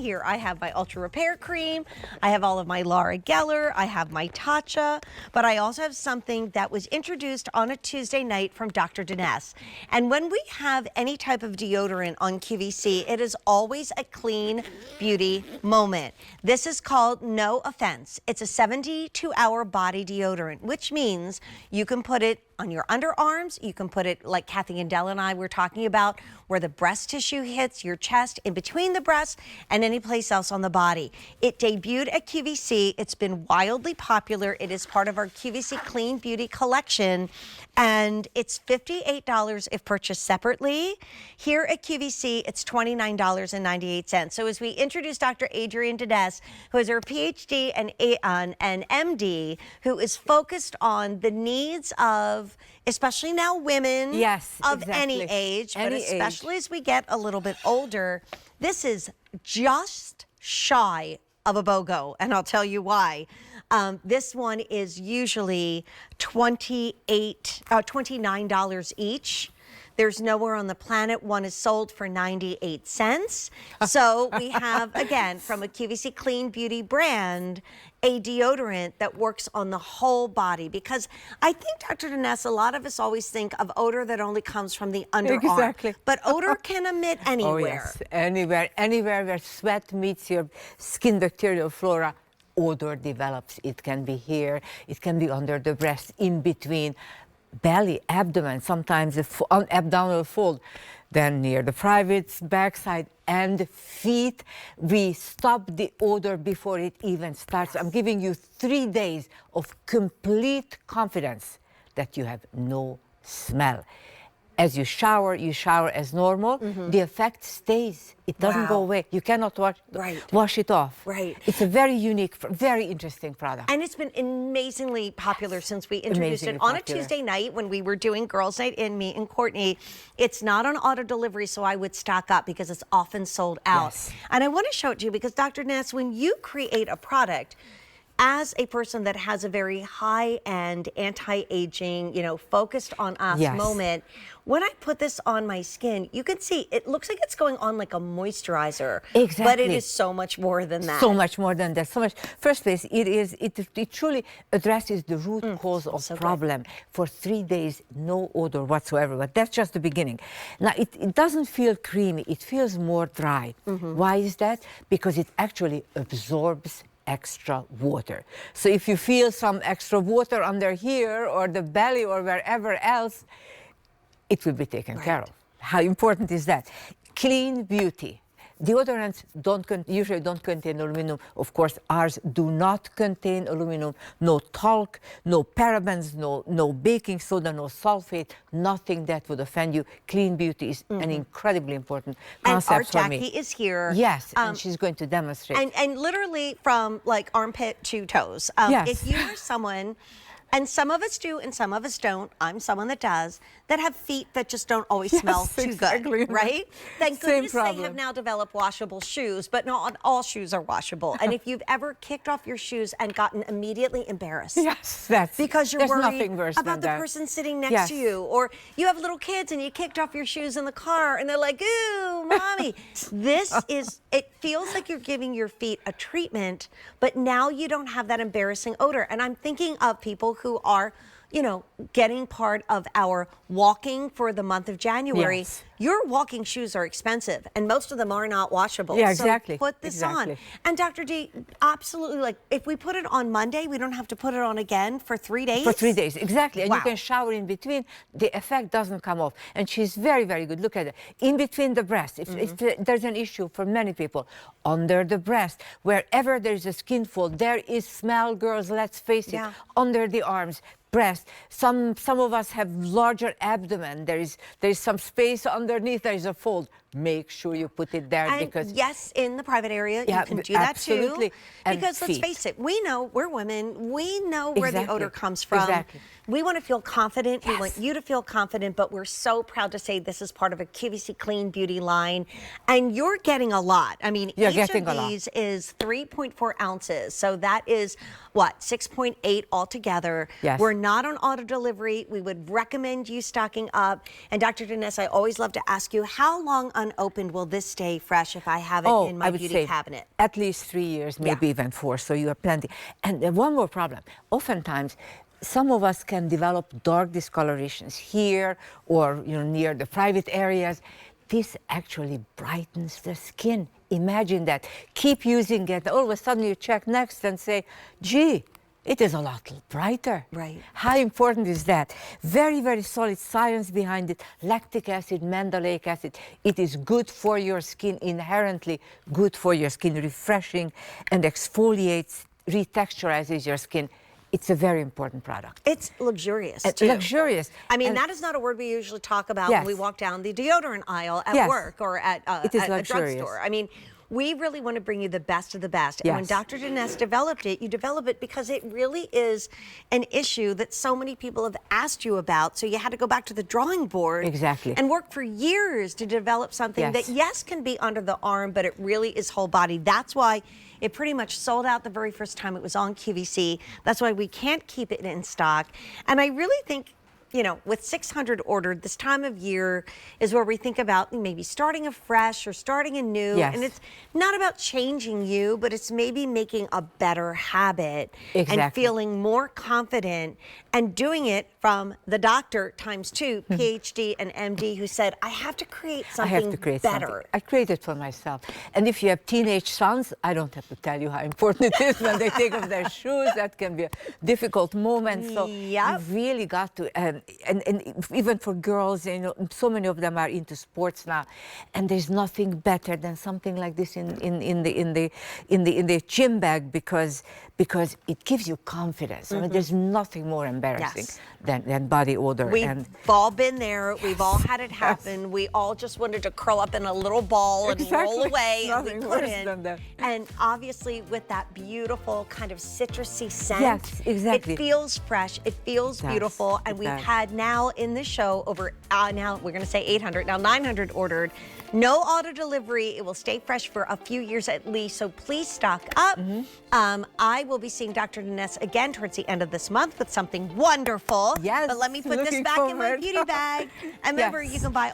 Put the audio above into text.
here I have my Ultra Repair Cream, I have all of my Laura Geller, I have my Tatcha, but I also have something that was introduced on a Tuesday night from Dr. Denese. And when we have any type of deodorant on QVC, it is always a clean beauty moment. This is called No Offense. It's a 72-hour body deodorant, which means you can put it on your underarms, you can put it like Kathy and Dell and I were talking about, where the breast tissue hits your chest, in between the breasts, and any place else on the body. It debuted at QVC. It's been wildly popular. It is part of our QVC Clean Beauty collection, and it's $58 if purchased separately. Here at QVC, it's $29.98. So as we introduce Dr. Adrienne Denese, who is her PhD and MD, who is focused on the needs of, especially now, women of any age, but especially as we get a little bit older. This is just shy of a BOGO, and I'll tell you why. This one is usually $29 each. There's nowhere on the planet one is sold for 98 cents. So we have, again, from a QVC Clean Beauty brand, a deodorant that works on the whole body. Because I think, Dr. Denese, a lot of us always think of odor that only comes from the underarm. Exactly. But odor can emit anywhere. Oh, yes. Anywhere where sweat meets your skin bacterial flora, odor develops. It can be here, it can be under the breast, in between belly, abdomen, sometimes the abdominal fold, then near the privates, backside, and feet. We stop the odor before it even starts. I'm giving you 3 days of complete confidence that you have no smell. As you shower as normal. The effect stays. It doesn't go away. You cannot wash it off. It's a very unique, very interesting product. And it's been amazingly popular since we introduced it on a Tuesday night when we were doing Girls Night In, me and Courtney. It's not on auto delivery, so I would stock up because it's often sold out. And I want to show it to you because, Dr. Denese, when you create a product, as a person that has a very high-end, anti-aging, focused on us moment, when I put this on my skin, you can see it looks like it's going on like a moisturizer. Exactly. But it is so much more than that. So much more than that. So much. First place, it truly addresses the root cause of problem. For 3 days, no odor whatsoever. But that's just the beginning. Now, it doesn't feel creamy. It feels more dry. Why is that? Because it actually absorbs extra water. So if you feel some extra water under here or the belly or wherever else, it will be taken care of. How important is that? Clean beauty. Deodorants usually don't contain aluminum. Of course, ours do not contain aluminum. No talc, no parabens, no baking soda, no sulfate, nothing that would offend you. Clean beauty is an incredibly important concept for me. And our Jackie is here. Yes, and she's going to demonstrate. And literally from like armpit to toes. If you are someone, and some of us do and some of us don't, I'm someone that does, that have feet that just don't always smell too good, right? Thank goodness they have now developed washable shoes, but not all shoes are washable. And if you've ever kicked off your shoes and gotten immediately embarrassed, because you're worried about the person sitting next to you, or you have little kids and you kicked off your shoes in the car and they're like, ooh, mommy. It feels like you're giving your feet a treatment, but now you don't have that embarrassing odor. And I'm thinking of people who are, getting part of our walking for the month of January. Your walking shoes are expensive, and most of them are not washable. Yeah, exactly. So put this on. And Dr. D, absolutely, like, if we put it on Monday, we don't have to put it on again for 3 days? For 3 days, exactly. And you can shower in between. The effect doesn't come off. And she's very, very good. Look at it. In between the breast, if there's an issue for many people, under the breast, wherever there's a skin fold, there is smell, girls, let's face it, under the arms. Breast. Some of us have larger abdomen. There is some space underneath. There is a fold. Make sure you put it there, and because yes, in the private area you can do that too. Because let's face it, we know, we're women. We know where the odor comes from. We want to feel confident. We want you to feel confident, but we're so proud to say this is part of a QVC Clean Beauty line, and you're getting a lot. I mean, each of these is 3.4 ounces, so that is what, 6.8 altogether. We're not on auto delivery. We would recommend you stocking up. And Dr. Denese, I always love to ask you, how long unopened, will this stay fresh if I have it in my I would beauty say cabinet? at least 3 years, maybe even 4, so you have plenty. And one more problem. Oftentimes, some of us can develop dark discolorations here or near the private areas. This actually brightens the skin. Imagine that. Keep using it. All of a sudden you check next and say, gee, it is a lot brighter. Right. How important is that? Very, very solid science behind it. Lactic acid, mandelic acid. It is good for your skin, inherently good for your skin, refreshing and exfoliates, retexturizes your skin. It's a very important product. It's luxurious, too. Luxurious. I mean, that is not a word we usually talk about when we walk down the deodorant aisle at work or at a drugstore. I mean, we really want to bring you the best of the best. And when Dr. Denese developed it, you develop it because it really is an issue that so many people have asked you about. So you had to go back to the drawing board. Exactly. And work for years to develop something that, yes, can be under the arm, but it really is whole body. That's why it pretty much sold out the very first time it was on QVC. That's why we can't keep it in stock. And I really think, with 600 ordered, this time of year is where we think about maybe starting afresh or starting anew. Yes. And it's not about changing you, but it's maybe making a better habit and feeling more confident and doing it from the doctor ×2, PhD and MD, who said, I have to create something better. I create it for myself. And if you have teenage sons, I don't have to tell you how important it is when they take off their shoes. That can be a difficult moment. So you really got to, and even for girls, so many of them are into sports now, and there's nothing better than something like this in the gym bag because it gives you confidence. I mean, there's nothing more embarrassing than body odor. We've all been there. We've all had it happen. We all just wanted to curl up in a little ball and roll away. Nothing worse than that. And obviously, with that beautiful kind of citrusy scent, yes, exactly. It feels fresh. It feels beautiful. And we've had now in this show over, now we're going to say 800, now 900 ordered. No auto delivery. It will stay fresh for a few years at least. So please stock up. I will be seeing Dr. Denese again towards the end of this month with something wonderful. Yes. But let me put this back in my beauty bag. And remember, you can buy